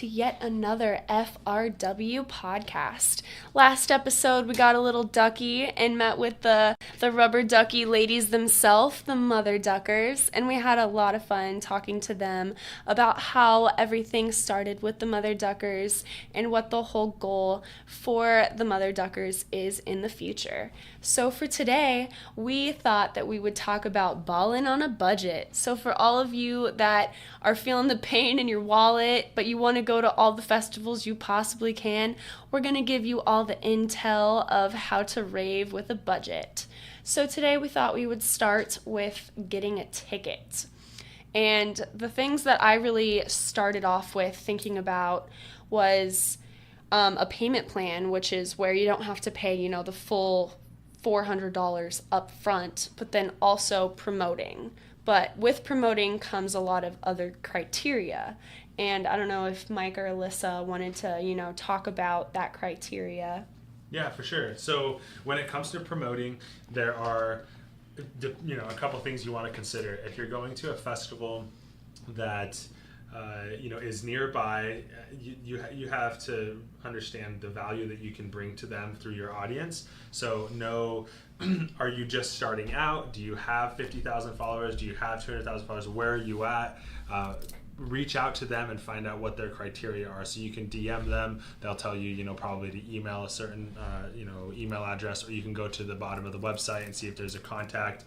to yet another FRW podcast. Last episode, we got a little ducky and met with the rubber ducky ladies themselves, the mother duckers, and we had a lot of fun talking to them about how everything started with the mother duckers and what the whole goal for the mother duckers is in the future. So for today, we thought that we would talk about ballin' on a budget. So for all of you that are feeling the pain in your wallet, but you want to go to all the festivals you possibly can, we're going to give you all the intel of how to rave with a budget. So today we thought we would start with getting a ticket. And the things that I really started off with thinking about was a payment plan, which is where you don't have to pay, the full $400 up front, but then also promoting. But with promoting comes a lot of other criteria. And I don't know if Mike or Alyssa wanted to, talk about that criteria. Yeah, for sure. So when it comes to promoting, there are, a couple things you want to consider. If you're going to a festival that is nearby, you have to understand the value that you can bring to them through your audience. So know, are you just starting out? Do you have 50,000 followers? Do you have 200,000 followers? Where are you at? Reach out to them and find out what their criteria are. So you can DM them. They'll tell you, probably to email a certain, email address, or you can go to the bottom of the website and see if there's a contact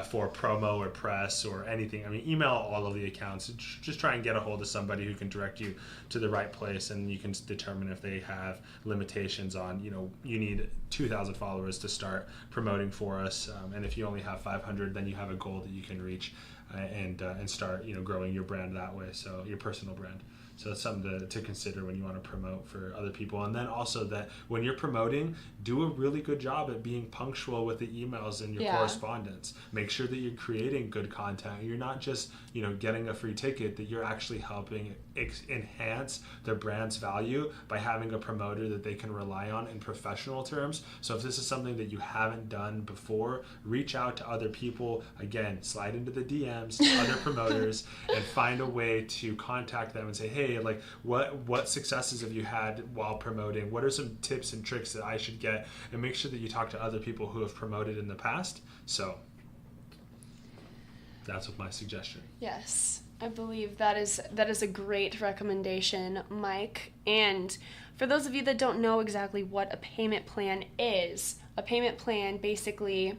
for promo or press or anything. I mean, email all of the accounts. Just try and get a hold of somebody who can direct you to the right place, and you can determine if they have limitations on, you need 2,000 followers to start promoting for us. And if you only have 500, then you have a goal that you can reach. And start growing your brand that way, so your personal brand. So that's something to consider when you want to promote for other people. And then also that when you're promoting, do a really good job at being punctual with the emails and your correspondence. Make sure that you're creating good content. You're not just getting a free ticket, that you're actually helping enhance their brand's value by having a promoter that they can rely on in professional terms. So if this is something that you haven't done before, reach out to other people. Again, slide into the DMs to other promoters and find a way to contact them and say, hey, like what successes have you had while promoting? What are some tips and tricks that I should get? And make sure that you talk to other people who have promoted in the past. So that's my suggestion. Yes, I believe that is a great recommendation, Mike. And for those of you that don't know exactly what a payment plan is, a payment plan basically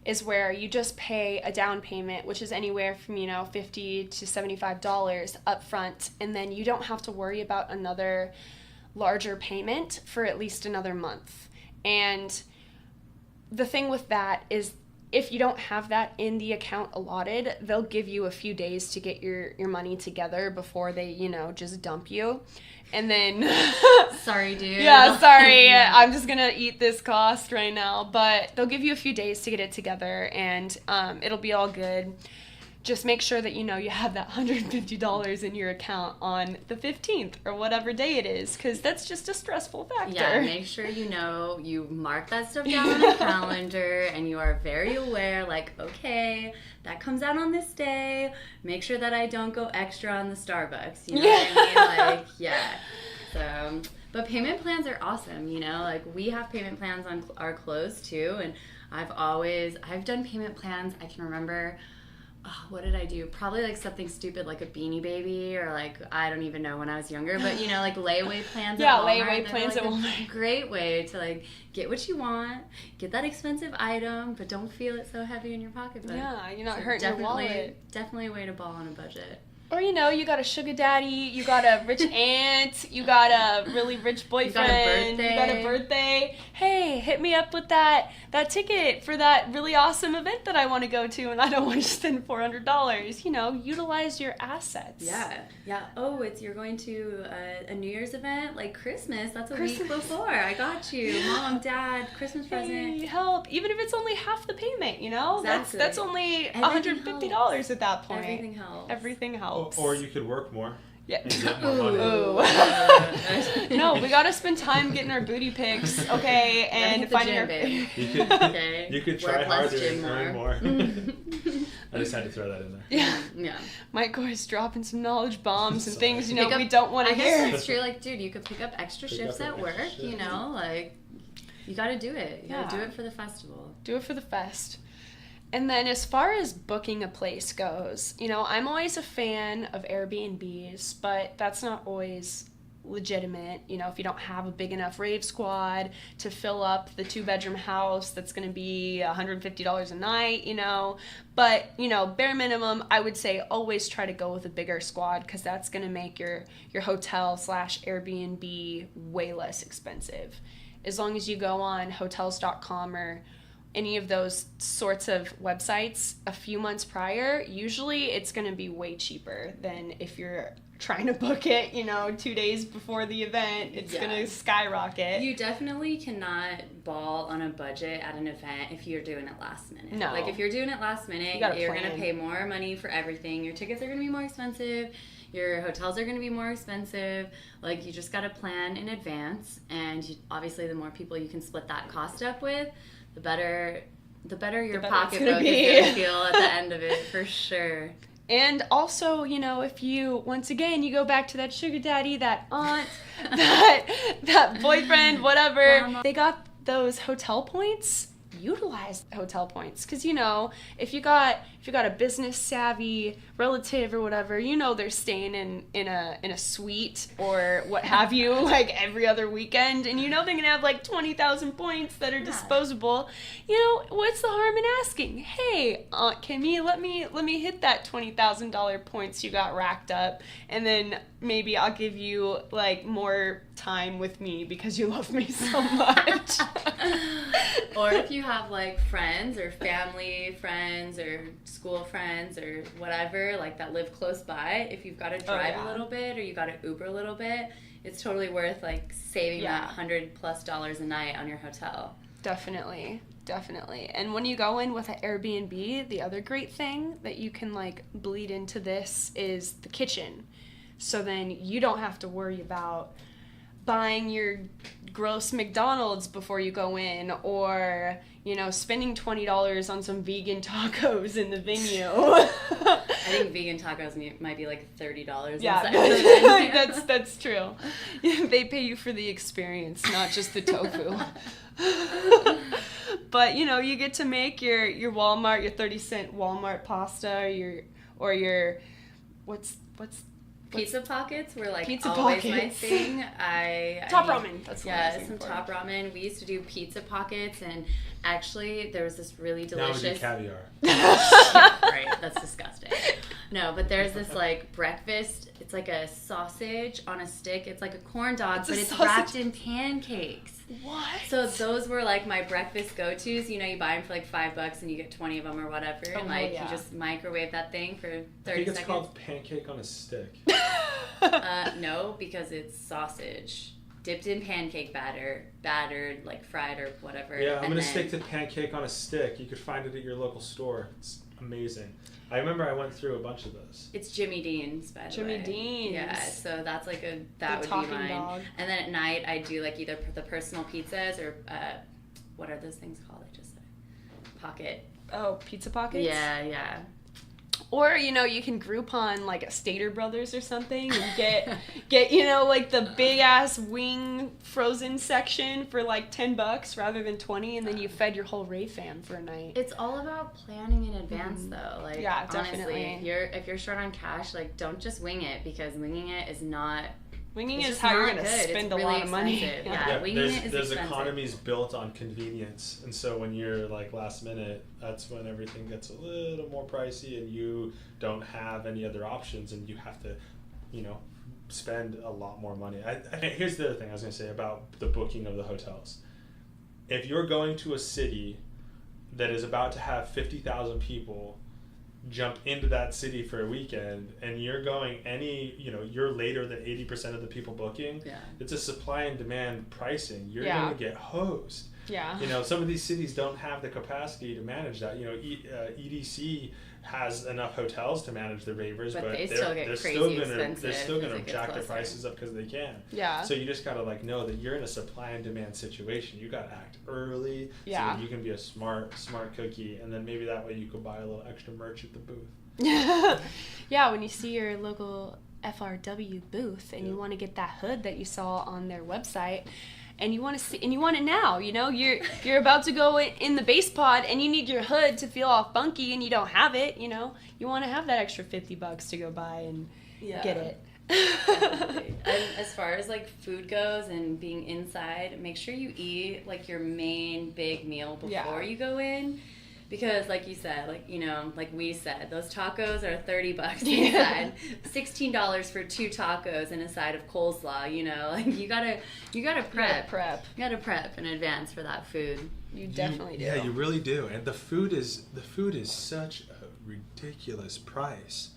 is where you just pay a down payment, which is anywhere from, $50 to $75 up front, and then you don't have to worry about another larger payment for at least another month. And the thing with that is, if you don't have that in the account allotted, they'll give you a few days to get your money together before they, just dump you. And then... Sorry, dude. Yeah, sorry. Yeah. I'm just going to eat this cost right now. But they'll give you a few days to get it together, and it'll be all good. Just make sure that you have that $150 in your account on the 15th or whatever day it is, because that's just a stressful factor. Yeah, make sure you mark that stuff down on a calendar, and you are very aware, like, okay, that comes out on this day. Make sure that I don't go extra on the Starbucks. You know what I mean? Like, yeah. So, but payment plans are awesome. Like, we have payment plans on our clothes too, and I've done payment plans. I can remember. Oh, what did I do? Probably like something stupid like a Beanie Baby, or like, I don't even know, when I was younger, but like layaway plans at Walmart. Yeah, layaway plans at Walmart. Great way to like get what you want, get that expensive item, but don't feel it so heavy in your pocketbook. Yeah, you're not hurting your wallet. Definitely a way to ball on a budget. Or, you got a sugar daddy, you got a rich aunt, you got a really rich boyfriend, you got a birthday. Hey, hit me up with that ticket for that really awesome event that I want to go to, and I don't want to spend $400. Utilize your assets. Yeah. Oh, you're going to a New Year's event, like Christmas. That's a week before. I got you. Mom, Dad, Christmas present. Hey, help. Even if it's only half the payment, Exactly. That's only $150 at that point. Everything helps. Or you could work more. Yeah. No, we gotta spend time getting our booty pics, okay, and finding our. You could try harder and earn more. I just had to throw that in there. Yeah. Mike always dropping some knowledge bombs and things, you know, Pick up- we don't want to I guess hear. it's true. Like, dude, you could pick up extra shifts up at an work, extra you shift. know? Like, you gotta do it. You gotta do Yeah. it for the festival. Do it for the fest. And then as far as booking a place goes, you know, I'm always a fan of Airbnbs, but that's not always legitimate. You know, if you don't have a big enough rave squad to fill up the 2-bedroom house, that's going to be $150 a night, you know. But, you know, bare minimum, I would say always try to go with a bigger squad, because that's going to make your hotel/Airbnb way less expensive. As long as you go on hotels.com or any of those sorts of websites a few months prior, usually it's going to be way cheaper than if you're trying to book it, you know, 2 days before the event. It's going to skyrocket. You definitely cannot ball on a budget at an event if you're doing it last minute. No. Like, if you're doing it last minute, You gotta you're going to plan. pay more money for everything. Your tickets are going to be more expensive. Your hotels are going to be more expensive. Like, you just got to plan in advance. And obviously, the more people you can split that cost up with, the better your better it's pocketbook gonna be. is going to feel at the end of it, for sure. And also, you know, if you, once again, you go back to that sugar daddy, that aunt, that boyfriend, whatever, Mama. they got those hotel points. Utilize hotel points, because, you know, if you got a business savvy relative or whatever, you know, they're staying in a suite or what have you, like every other weekend, and you know they're gonna have like 20,000 points that are disposable. You know, what's the harm in asking, hey, Aunt Kimmy, let me hit that $20,000 points you got racked up, and then maybe I'll give you like more time with me because you love me so much. Or if you have like friends or family friends or school friends or whatever, like that live close by, if you've got to drive a little bit or you got to Uber a little bit, it's totally worth like saving that $100+ a night on your hotel. Definitely. And when you go in with an Airbnb, the other great thing that you can like bleed into this is the kitchen. So then you don't have to worry about buying your gross McDonald's before you go in, or, you know, spending $20 on some vegan tacos in the venue. I think vegan tacos might be like $30. Yeah, inside of the menu. that's true. They pay you for the experience, not just the tofu. But, you know, you get to make your Walmart, your 30-cent Walmart pasta, or your what's Pizza pockets were like Pizza always my pockets. thing. Top ramen. That's what I was yeah, looking some for. top ramen. We used to do pizza pockets, and actually there was this really Now we do delicious. caviar. Right, that's disgusting. No, but there's this like breakfast. It's like a sausage on a stick. It's like a corn dog, It's a but it's sausage- wrapped in pancakes. What? So those were like my breakfast go-tos. You know, you buy them for like $5 and you get 20 of them or whatever, and like yeah. you just microwave that thing for 30 I think it's seconds. called pancake on a stick. No, because it's sausage dipped in pancake batter, battered, like fried or whatever. Yeah, I'm and gonna then- stick to pancake on a stick. You could find it at your local store. It's amazing. I remember I went through a bunch of those. It's Jimmy Dean's, by the Jimmy way. Dean's. Yeah, so that's like that The would talking be mine. dog. And then at night I do like either the personal pizzas or what are those things called? I just said pocket. Oh, pizza pockets? Yeah. Or, you know, you can Groupon like a Stater Brothers or something and get you know, like the big ass wing frozen section for like $10 rather than 20, and then you fed your whole rave fam for a night. It's all about planning in advance, though. Like, Yeah, honestly, definitely. if you're short on cash, like, don't just wing it, because winging it is not. Winging It's is just how you're not going to good. spend It's a really lot of money. expensive. Yeah. winging it is there's expensive. economies built on convenience, and so when you're like last minute, that's when everything gets a little more pricey, and you don't have any other options, and you have to, you know, spend a lot more money. Here's the other thing I was going to say about the booking of the hotels. If you're going to a city that is about to have 50,000 people jump into that city for a weekend, and you're going you're later than 80% of the people booking, it's a supply and demand pricing. You're going to get hosed. Yeah. You know, some of these cities don't have the capacity to manage that. You know, EDC has enough hotels to manage the ravers, but they still get they're crazy still gonna expensive they're still gonna as it gets jack the closer. prices up because they can. Yeah. So you just gotta like know that you're in a supply and demand situation. You gotta act early, so Yeah. that you can be a smart cookie, and then maybe that way you could buy a little extra merch at the booth. Yeah, when you see your local FRW booth and you Yeah. want to get that hood that you saw on their website, and you want to see, and you want it now, you know, you're about to go in the base pod and you need your hood to feel all funky and you don't have it, you know, you want to have that extra $50 to go buy and get it. Definitely. And as far as like food goes and being inside, make sure you eat like your main big meal before you go in. Because like you said, like, you know, like we said, those tacos are $30 inside. $16 for 2 tacos and a side of coleslaw, you know. Like you gotta prep. You gotta prep in advance for that food. You definitely do. Yeah, you really do. And the food is such a ridiculous price.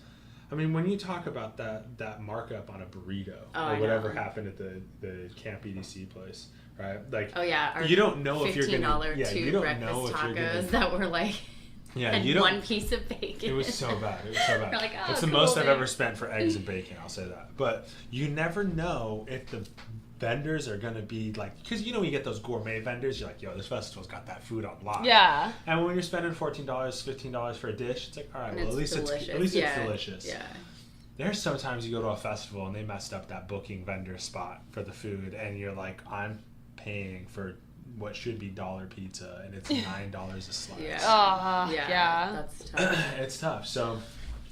I mean, when you talk about that markup on a burrito or whatever happened at the Camp EDC place, right? Like, you don't know if you're gonna $15 you don't breakfast know if tacos you're gonna, that were like you don't, one piece of bacon. It was so bad. We're like, oh, it's the most I've ever spent for eggs and bacon. I'll say that. But you never know if the vendors are gonna be like, because you know when you get those gourmet vendors, you're like, yo, this festival's got that food on lock. Yeah. And when you're spending $14, $15 for a dish, it's like, all right, And well, at least it's delicious. Yeah. There's sometimes you go to a festival and they messed up that booking vendor spot for the food, and you're like, I'm paying for what should be dollar pizza, and it's $9 a slice. Yeah. That's tough. It's tough. So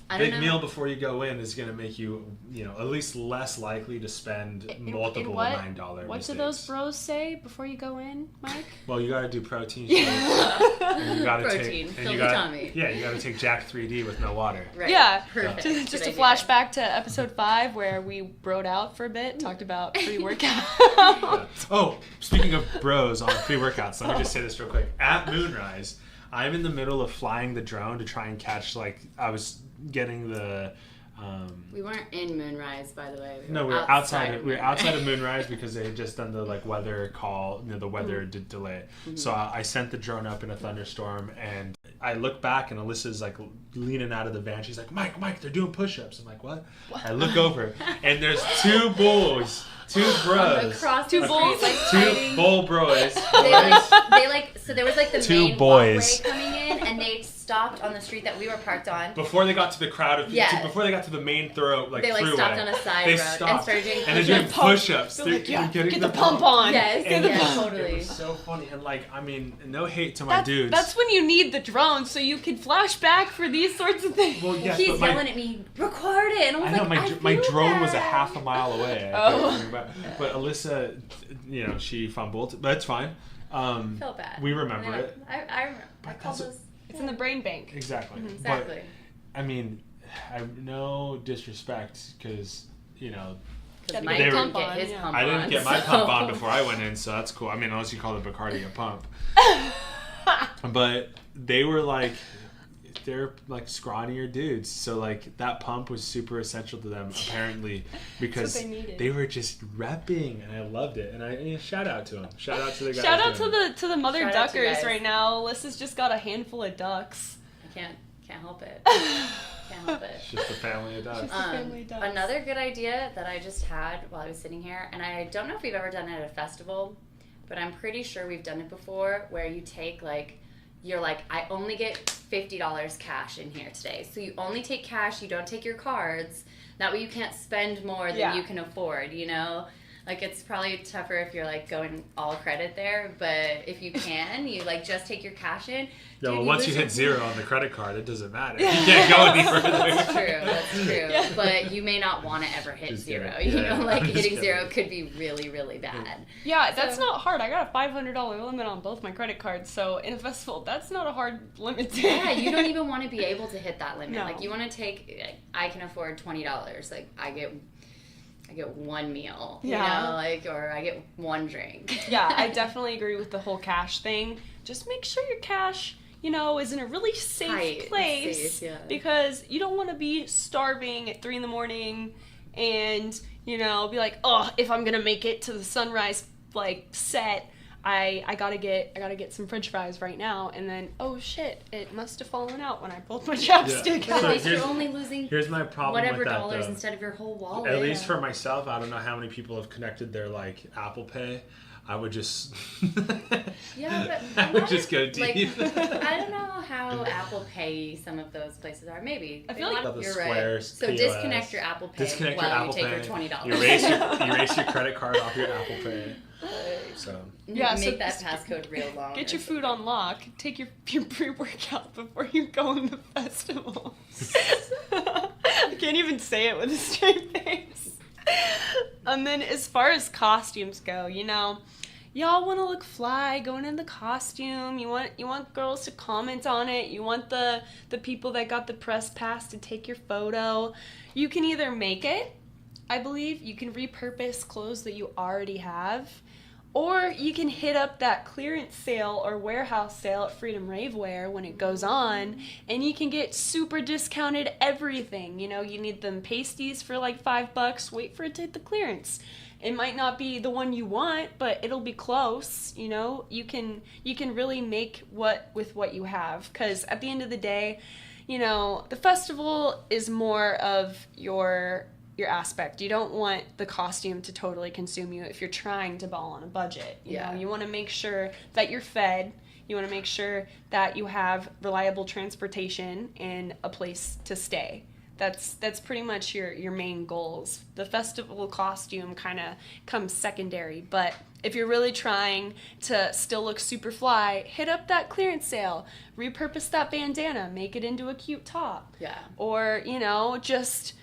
I don't big know. meal before you go in is going to make you, you know, at least less likely to spend multiple $9 What do those bros say before you go in, Mike? Well, you got to do protein shakes. And you got to Protein, take, fill and you the got tummy. you got to take Jack 3D with no water. Right. Yeah. Perfect. Just Good a idea. flashback to episode 5 where we broed out for a bit, talked about pre-workout. Yeah. Oh, speaking of bros on pre-workouts, let me just say this real quick. At Moonrise, I'm in the middle of flying the drone to try and catch, like, I was getting the... We weren't in Moonrise, by the way. we were outside of Moonrise because they had just done the like weather call, you know, the weather delay. Mm-hmm. So I sent the drone up in a thunderstorm, and I look back and Alyssa's like leaning out of the van. She's like, Mike, they're doing push-ups. I'm like, what? I look over and there's 2 bulls, 2 bros, Across the street, like 2 fighting. bull bros. So there was like the 2 main boys walkway coming in, and they stopped on the street that we were parked on. Before they got to the crowd of people, Yeah. Before they got to the main throw, like They like freeway, stopped on a side they road stopped, and started doing and they're doing push-ups. They're like, yeah, getting get the pump on. Yes, And totally. It was so funny, and like, I mean, no hate to my dudes. That's when you need the drone so you can flash back for these sorts of things. Well, yes, He's but yelling at me, record it, and I was I know like, my feel drone was a bad. half a mile away. But Alyssa, you know, she fumbled, but it's fine. I felt bad. We remember it. I remember. I called those. It's in the brain bank. Exactly. Exactly. But, I mean, I no disrespect because, you know, Because Gotta Mike get didn't your get pump his on, pump I on. didn't get my so- pump on before I went in, so that's cool. I mean, unless you call the Bacardi a pump. But they were like, they're like scrawnier dudes, so like that pump was super essential to them apparently because That's what they needed. they were just repping, and I loved it. And shout out to them. Shout out to the guys. Shout out doing to the mother Shout out to you duckers guys. right now. Alyssa's just got a handful of ducks. I can't help it. Can't help it. It's just a family of dogs. family ducks. Another good idea that I just had while I was sitting here, and I don't know if we've ever done it at a festival, but I'm pretty sure we've done it before, where you take like, you're like, I only get $50 cash in here today. So you only take cash, you don't take your cards. That way you can't spend more than you can afford, you know? Like, it's probably tougher if you're like going all credit there, but if you can, you like just take your cash in. Yeah, Dude, well, once you lose hit your- 0 on the credit card, it doesn't matter. You can't go any further. That's true. Yeah. But you may not want to ever hit Just 0. kidding. You Yeah, know, like I'm just hitting kidding. 0 could be really, really bad. Yeah, that's So- not hard. I got a $500 limit on both my credit cards, so in a festival, that's not a hard limit to Yeah, you don't even want to be able to hit that limit. No. Like, you want to take, like, I can afford $20. Like, I get 1 meal, you Yeah. know, like, or I get 1 drink. Yeah, I definitely agree with the whole cash thing. Just make sure your cash, you know, is in a really safe Tight, place. safe, yeah. Because you don't want to be starving at 3 a.m. and, you know, be like, oh, if I'm going to make it to the sunrise, like, set, I gotta get some French fries right now, and then oh shit, it must have fallen out when I pulled my chopstick But out. at least you're only losing Here's my problem whatever with that, dollars though. instead of your whole wallet. At least for myself, I don't know how many people have connected their like Apple Pay. I would just Yeah, but I would just go like, deep. I don't know how Apple Pay some of those places are. Maybe. I feel like the you're Squares, right. So POS. disconnect your Apple Pay Disconnect while your Apple you take Pay. your $20. You erase your credit card off your Apple Pay. So Yeah, Make so that passcode real long. Get your food on lock. Take your pre-workout before you go in the festival. I can't even say it with a straight face. And then as far as costumes go, you know, y'all want to look fly going in the costume. You want girls to comment on it. You want the people that got the press pass to take your photo. You can either make it, I believe, you can repurpose clothes that you already have, or you can hit up that clearance sale or warehouse sale at Freedom Ravewear when it goes on, and you can get super discounted everything. You know, you need them pasties for like $5, wait for it to hit the clearance. It might not be the one you want, but it'll be close. You know, you can really make with what you have, because at the end of the day, you know, the festival is more of your aspect. You don't want the costume to totally consume you if you're trying to ball on a budget. You know, you want to make sure that you're fed. You want to make sure that you have reliable transportation and a place to stay. That's pretty much your main goals. The festival costume kind of comes secondary, but if you're really trying to still look super fly, hit up that clearance sale, repurpose that bandana, make it into a cute top. Yeah. Or, you know, just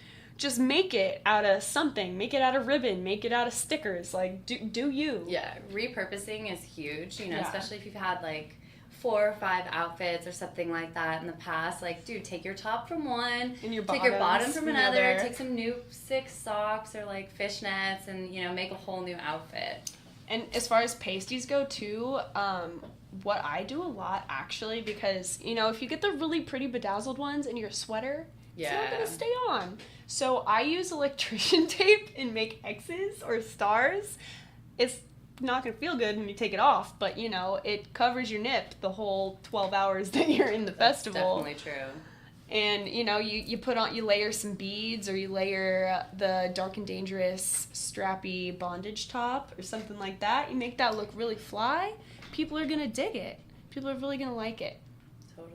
make it out of something. Make it out of ribbon. Make it out of stickers. Like, do you. Yeah, repurposing is huge, you know, Yeah. especially if you've had, like, 4 or 5 outfits or something like that in the past. Like, dude, take your top from one, And your take your bottom bottoms from from another, another. take some new 6 socks or, like, fishnets and, you know, make a whole new outfit. And as far as pasties go, too, what I do a lot, actually, because, you know, if you get the really pretty bedazzled ones in your sweater, it's not going to stay on. So I use electrician tape and make X's or stars. It's not going to feel good when you take it off, but, you know, it covers your nip the whole 12 hours that you're in the festival. Definitely true. And, you know, you layer some beads, or you layer the Dark and Dangerous strappy bondage top or something like that. You make that look really fly. People are going to dig it. People are really going to like it. Totally.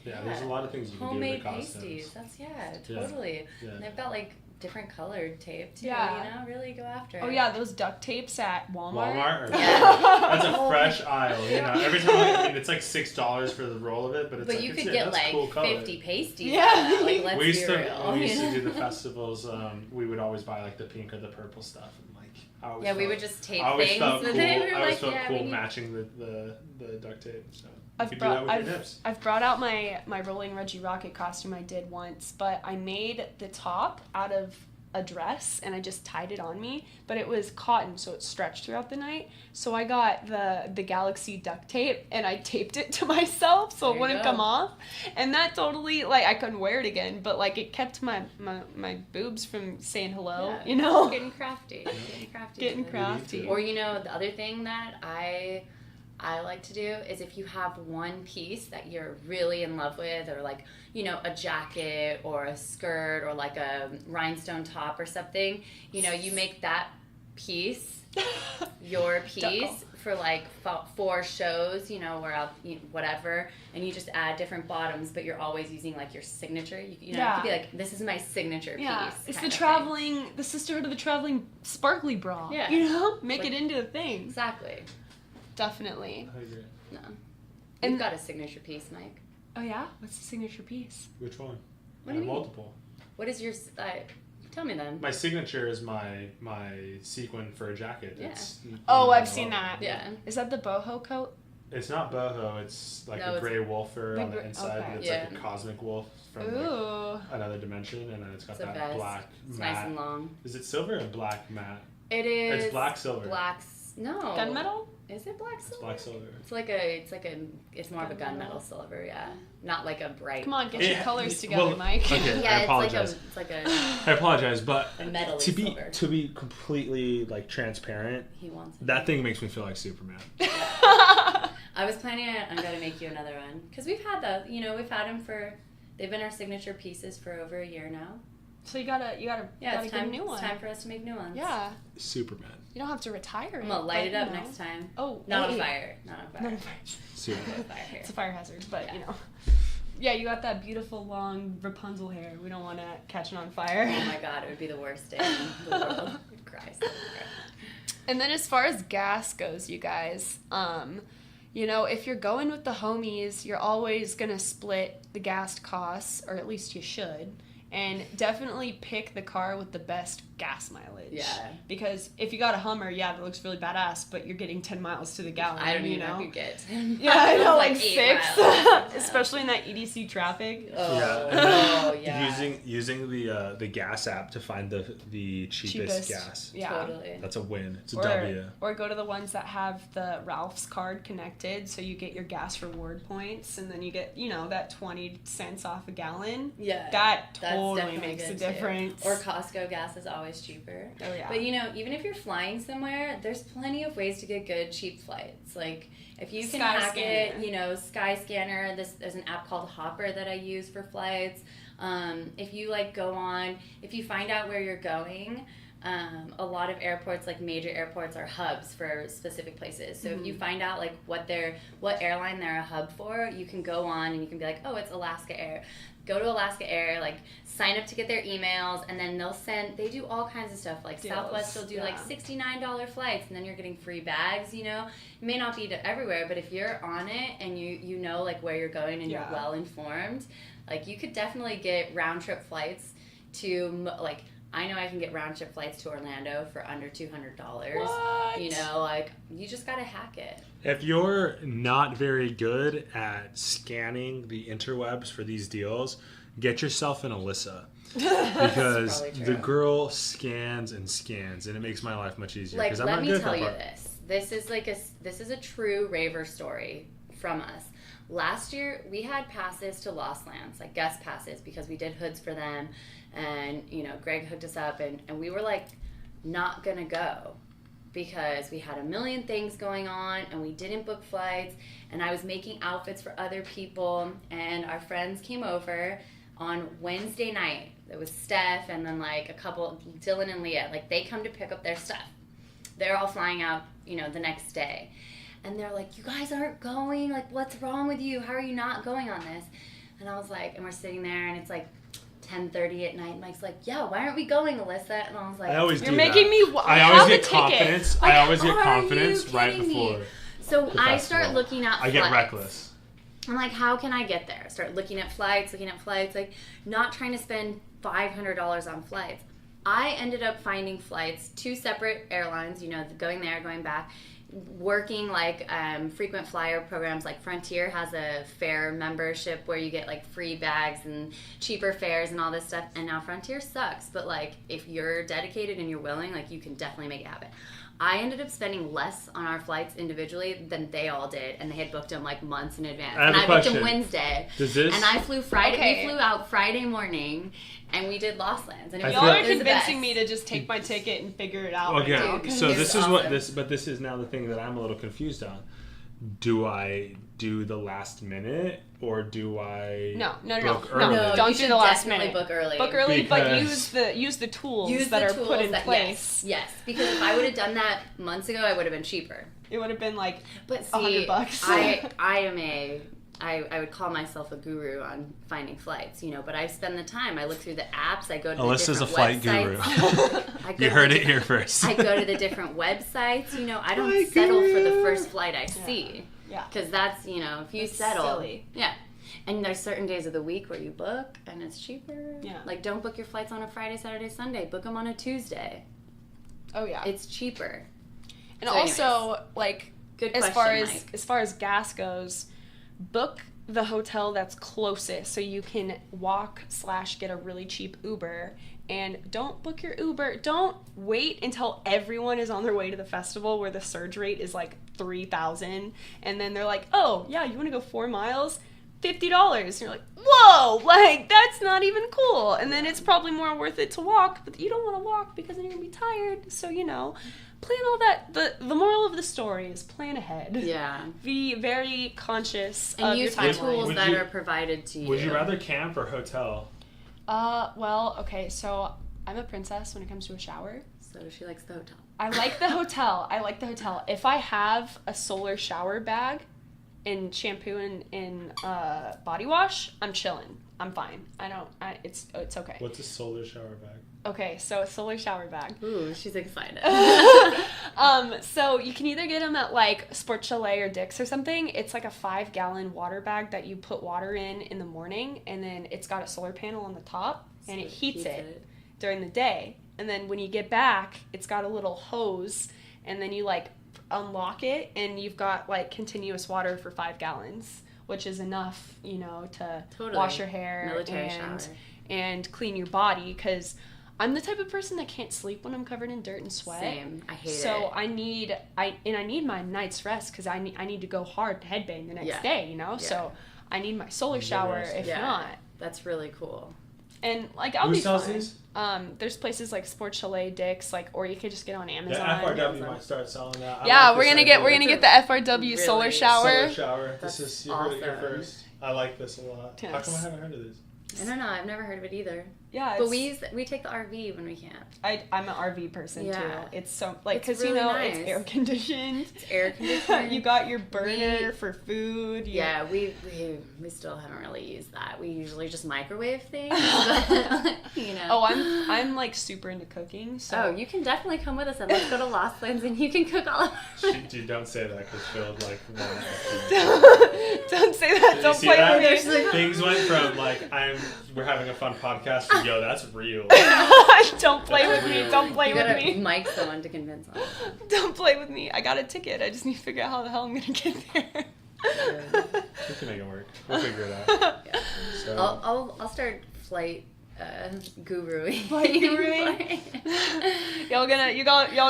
yeah, there's a lot of things you can Homemade do with the costumes. pasties. That's, totally. Yeah. And they've got, like, different colored tape, too, Yeah. you know? Really go after it. Oh, yeah, those duct tapes at Walmart. Walmart? Or Yeah. That's a fresh aisle, you know. Every time it's like $6 for the roll of it, but it's But like, you it's could it. get, That's like, cool color. 50 pasties. Yeah. Like, let's We used be to real. when we used you to know? do the festivals. We would always buy like the pink or the purple stuff, and like I always Yeah, we felt- would just tape I always things felt with cool. it. We were I always like, felt yeah, cool we need... matching the duct tape. So you I've could do that with brought, your nips. I've brought out my Rolling Reggie Rocket costume I did once, but I made the top out of a dress and I just tied it on me, but it was cotton, so it stretched throughout the night. So I got the Galaxy duct tape and I taped it to myself so There it you wouldn't go. come off, and that totally, like, I couldn't wear it again, but like it kept my boobs from saying hello, Yeah. you know. Getting crafty. Getting crafty. Getting with it. crafty. Or, you know, the other thing that I like to do is if you have one piece that you're really in love with, or like, you know, a jacket or a skirt or like a rhinestone top or something, you know, you make that piece your piece for like 4 shows, you know, where whatever, and you just add different bottoms, but you're always using like your signature. You know, Yeah. it could be like, this is my signature Yeah, piece. it's kind the of thing. the sisterhood of the traveling sparkly bra. Yeah. You know, make Like- it into a thing. Exactly. Definitely. I agree. No. And- You've got a signature piece, Mike. Oh yeah, what's the signature piece? Which one? What do you mean? Multiple. What is your... tell me then. My signature is my sequin for a jacket. Yeah. It's, Oh, I've seen that. Yeah. Is that the boho coat? It's not boho. It's like No, a it's- gray wolfer The on the gr- inside, okay. but it's Yeah. like a cosmic wolf from like Ooh. another dimension, and then it's got It's the that best. black It's matte. nice and long. Is it silver or black matte? It is... It's black silver. Black... No. Gunmetal? Is it black silver? It's black silver. It's more of a gunmetal silver, yeah. Not like a bright. Come on, get your colors together, Mike. Okay, Yeah, I apologize. it's like a I apologize, but a metally silver. to be completely like transparent, He wants it. that thing makes me feel like Superman. I was planning on gonna make you another one because we've had those. You know, we've had them they've been our signature pieces for over a year now. So you gotta It's get a new one. It's time for us to make new ones. Yeah. Superman. You don't have to retire it. I'm gonna light it up but, you know. next time. Oh, Not hey. on fire. Not on fire. Superman. Not on fire here. It's a fire hazard, but Yeah. you know. Yeah, you got that beautiful long Rapunzel hair. We don't want to catch it on fire. Oh my god, it would be the worst day in the world. I'd cry so hard. And then as far as gas goes, you guys, you know, if you're going with the homies, you're always going to split the gas costs, or at least you should. And definitely pick the car with the best gas mileage. Yeah. Because if you got a Hummer, yeah, that looks really badass, but you're getting 10 miles to the gallon. I don't you even know know. if you get. Yeah, I know, like 8 6. miles. Especially in that EDC traffic. Oh, yeah. Using the gas app to find the cheapest gas. Yeah. Totally. That's a win. It's a W. Or go to the ones that have the Ralph's card connected, so you get your gas reward points, and then you get, you know, that 20 cents off a gallon. Yeah. That That's totally definitely makes a good, difference. Too. Or Costco gas is always cheaper. Oh, yeah. But, you know, even if you're flying somewhere, there's plenty of ways to get good, cheap flights. Like, if you can hack it, you know, Skyscanner, there's an app called Hopper that I use for flights. If you, like, if you find out where you're going, a lot of airports, like major airports, are hubs for specific places. So if you find out like what airline they're a hub for, you can go on and you can be like, oh, it's Alaska Air. Go to Alaska Air, like sign up to get their emails, and then they do all kinds of stuff. Like Deals. Southwest will do like $69 flights, and then you're getting free bags, you know. It may not be to everywhere, but if you're on it and you know like where you're going and you're well informed, like you could definitely get round trip flights to like, I know I can get round trip flights to Orlando for under $200. What? You know, like you just gotta hack it. If you're not very good at scanning the interwebs for these deals, get yourself an Alyssa. Because the girl scans and scans, and it makes my life much easier. Like, I'm let not me good at tell that you part. this is a true raver story from us. Last year, we had passes to Lost Lands, like guest passes, because we did hoods for them. And, you know, Greg hooked us up, and we were, like, not going to go because we had a million things going on, and we didn't book flights, and I was making outfits for other people, and our friends came over on Wednesday night. It was Steph and then, like, a couple, Dylan and Leah. Like, they come to pick up their stuff. They're all flying out, you know, the next day. And they're like, you guys aren't going? Like, what's wrong with you? How are you not going on this? And I was like, and we're sitting there, and it's like 10:30 at night. Mike's like, yeah, why aren't we going, Alyssa? And I was like, I always You're do making that. me I have always a get ticket. confidence. Like, I always get are confidence you right kidding before. me? So the I festival. start looking at I flights. get reckless. I'm like, how can I get there? Start looking at flights, like not trying to spend $500 on flights. I ended up finding flights, 2 separate airlines, you know, going there, going back, working like frequent flyer programs. Like Frontier has a fare membership where you get like free bags and cheaper fares and all this stuff. And now Frontier sucks, but like if you're dedicated and you're willing, like you can definitely make it happen. I ended up spending less on our flights individually than they all did, and they had booked them like months in advance. I have and a I booked question. them Wednesday. Does this? And I flew Friday. Okay. We flew out Friday morning, and we did Lost Lands. And it I was, feel Y'all like- are it was the best. convincing me to just take my ticket and figure it out. Okay, right now. Dude, so it's this is what awesome. but this is now the thing that I'm a little confused on. Do I do the last minute or do I No. book No, early? don't you do should the last definitely minute. book early. Book early, but Because- use the tools Use that the are tools put in that, place. Yes, because if I would have done that months ago, I would have been cheaper. It would have been like But see, $100. I would call myself a guru on finding flights, you know, but I spend the time. I look through the apps. I go to Alyssa's the a different flight guru. websites. I go You to heard the it here different- first. I go to the different websites. You know, I don't Flight settle for the guru. first flight I see. Yeah. Because that's, you know, if you That's settle. silly. Yeah. And there's certain days of the week where you book and it's cheaper. Yeah. Like, don't book your flights on a Friday, Saturday, Sunday. Book them on a Tuesday. Oh yeah. It's cheaper. And So also, like, Good as question, far as Mike. as far as gas goes, book the hotel that's closest so you can walk / get a really cheap Uber. And don't book your Uber. Don't wait until everyone is on their way to the festival where the surge rate is like 3,000. And then they're like, oh, yeah, you want to go 4 miles? $50. And you're like, whoa, like, that's not even cool. And then it's probably more worth it to walk, but you don't want to walk because then you're going to be tired. So, plan all that. The moral of the story is plan ahead. Yeah. Be very conscious and of your use the timeline. tools that are provided to you. Would you rather camp or hotel? Well, okay, so I'm a princess when it comes to a shower. So she likes the hotel. I like the hotel. If I have a solar shower bag and shampoo and body wash, I'm chilling. I'm fine. It's okay. What's a solar shower bag? Okay, so a solar shower bag. Ooh, she's excited. So you can either get them at like Sport Chalet or Dick's or something. It's like a 5-gallon water bag that you put water in the morning, and then it's got a solar panel on the top, and it heats it during the day. And then when you get back, it's got a little hose, and then you like unlock it, and you've got like continuous water for 5 gallons, which is enough, to wash your hair and clean your body, because I'm the type of person that can't sleep when I'm covered in dirt and sweat. Same. I hate it. So I need my night's rest because I need to go hard to headbang the next day, Yeah. So I need my solar shower if not. That's really cool. And like I'll Who be sells fine. these? There's places like Sport Chalet, Dick's, or you could just get on Amazon. Yeah, FRW might start selling that. Yeah, we're gonna get the FRW solar shower. Solar shower. That's This is you heard it here awesome. first. I like this a lot. Yes. How come I haven't heard of this? I don't know. I've never heard of it either. Yeah, But we take the RV when we camp. I'm an RV person too. It's so because really nice. it's air conditioned. It's air conditioned. You got your burner for food. Yeah, we still haven't really used that. We usually just microwave things. But, Oh, I'm like super into cooking. So Oh, you can definitely come with us and let's go to Lost Lands and you can cook all of Dude, don't say that because Phil's like one. Don't say that. Don't See play that? with me. Things went from we're having a fun podcast to yo, that's real. Don't play with me. Don't play You with gotta me. mic someone to convince them. Don't play with me. I got a ticket. I just need to figure out how the hell I'm gonna get there. We can make it work. We'll figure it out. Yeah. So, I'll start flight guruing. Flight guruing? y'all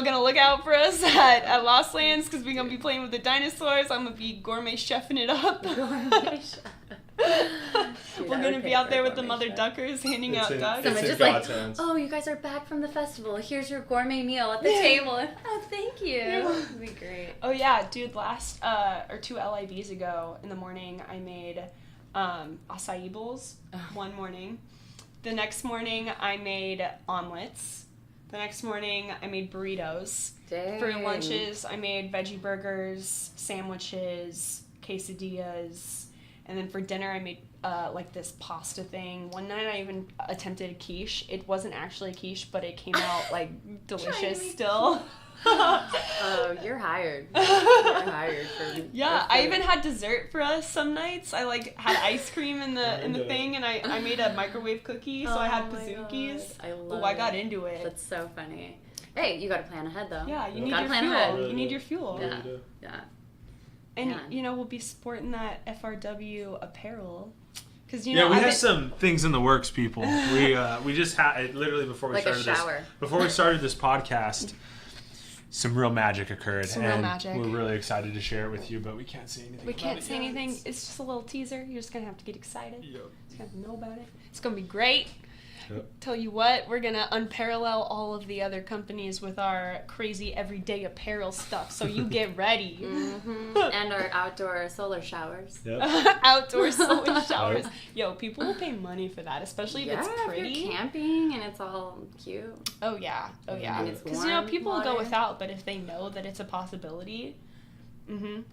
gonna look out for us at Lost Lands because we're gonna be playing with the dinosaurs. I'm gonna be gourmet chefing it up. Dude, We're gonna be out there with the mother duckers handing out ducks. It's in just God's like, hands. oh, you guys are back from the festival. Here's your gourmet meal at the table. Oh, thank you. It'd be great. Oh yeah, dude. Last or 2 LIVs ago in the morning, I made acai bowls one morning. The next morning, I made omelets. The next morning, I made burritos. Dang. For lunches, I made veggie burgers, sandwiches, quesadillas. And then for dinner, I made this pasta thing. One night, I even attempted a quiche. It wasn't actually a quiche, but it came out delicious still. Oh, you're hired. You're hired for. Yeah, I even had dessert for us some nights. I had ice cream in the thing, and I made a microwave cookie, so I had pazookies. I got into it. That's so funny. Hey, you gotta plan ahead though. Yeah, you need gotta your plan fuel. ahead. You need your fuel. Yeah. Yeah. And we'll be sporting that FRW apparel. Cause we have some things in the works, people. We just had literally before we started this podcast. Some real magic occurred, we're really excited to share it with you, but we can't say anything. We can't say anything. It's just a little teaser. You're just gonna have to get excited. Yep. Just gonna have to know about it. It's gonna be great. Yep. Tell you what, we're gonna unparallel all of the other companies with our crazy everyday apparel stuff. So you get ready. Mm-hmm. And our outdoor solar showers. Yep. Outdoor solar showers. Yo, people will pay money for that, especially if it's pretty. If you're camping and it's all cute. Oh yeah. And it's Because warm people will water. go without, but if they know that it's a possibility.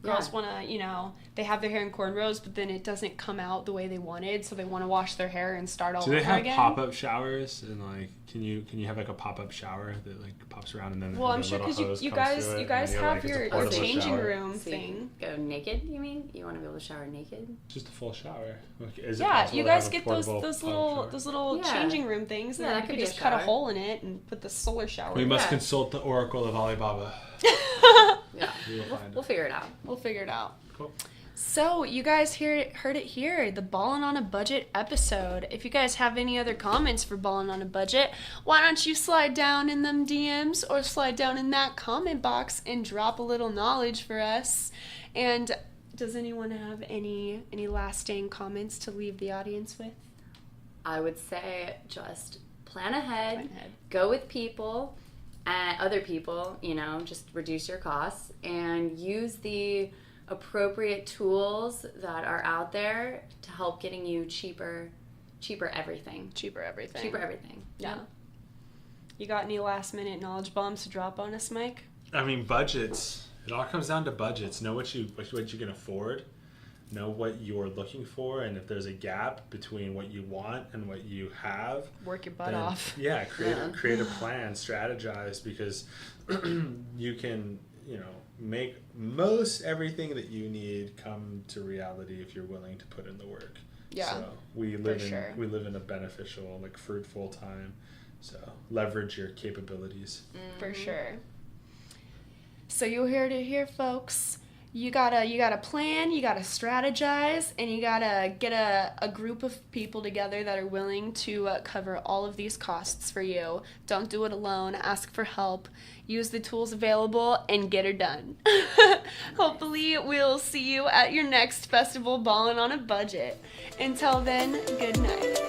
Girls want to, they have their hair in cornrows, but then it doesn't come out the way they wanted, so they want to wash their hair and start all over again. Do they have pop-up showers? And can you have a pop-up shower that pops around and then I'm sure because you guys have your changing room thing. Go naked? You mean you want to be able to shower naked? Just a full shower. You guys get those little changing room things, and you could just cut a hole in it and put the solar shower. We must consult the Oracle of Alibaba. Yeah, we'll figure it out. We'll figure it out. Cool. So, you guys heard it here, the Ballin' on a Budget episode. If you guys have any other comments for Ballin' on a Budget, why don't you slide down in them DMs or slide down in that comment box and drop a little knowledge for us. And does anyone have any lasting comments to leave the audience with? I would say just plan ahead. Plan ahead. Go with people, other people, just reduce your costs and use the appropriate tools that are out there to help getting you cheaper everything. Cheaper everything. Yeah. You got any last minute knowledge bombs to drop on us, Mike? I mean, budgets. It all comes down to budgets. Know what you can afford. Know what you're looking for, and if there's a gap between what you want and what you have, work your butt off. Yeah, create a plan, strategize, because you can, make most everything that you need come to reality if you're willing to put in the work. Yeah. So we live in a beneficial, fruitful time. So leverage your capabilities. For sure. So you heard it here, folks. You gotta plan, you gotta strategize, and you gotta get a group of people together that are willing to cover all of these costs for you. Don't do it alone. Ask for help. Use the tools available and get her done. Hopefully, we'll see you at your next festival, Ballin' on a Budget. Until then, good night.